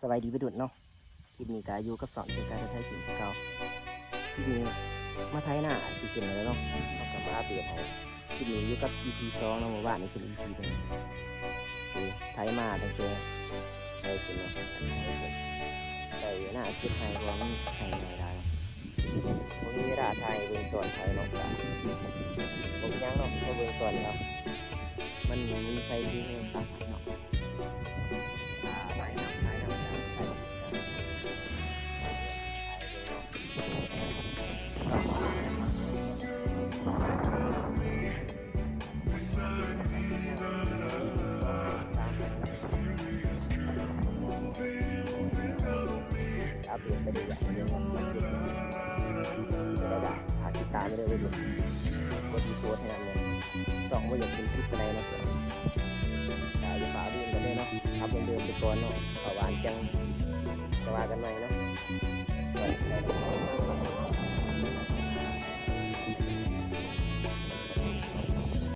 สบายดีไปดุดเนาะคลิปนี้ก็อยู่กับสอนเป็นการใช้สิ่งเก่าคลิปนี้มาไทยหน้าสิเกินเลยเนาะเขากลับมาอัปเดตให้คลิปนี้อยู่กับ EP 2เนาะเมื่อวานนี้เป็น EP หนึ่งคือไทยมาตั้งแต่ไทยเป็นเนาะไทยหน้าคิดไทยรวมไทยไม่ได้ผมมีเวลาไทยเบื้องต้นไทยเนาะจ้ะผมยังเนาะก็เบื้องต้นแล้วมันมีใครที่สามารถเนาะอัปเดตไปเรื่อยๆเรื่องมันเป็นระดับหาติดตามไม่ได้เลยบทีโพสให้นำเลย2ว่าอยากเป็นคลิปอะไรนะเพื่อนแต่ลูกค้าดูกันเลยเนาะทำเดิมไปก่อนเนาะเอาหวานจังจะว่ากันใหม่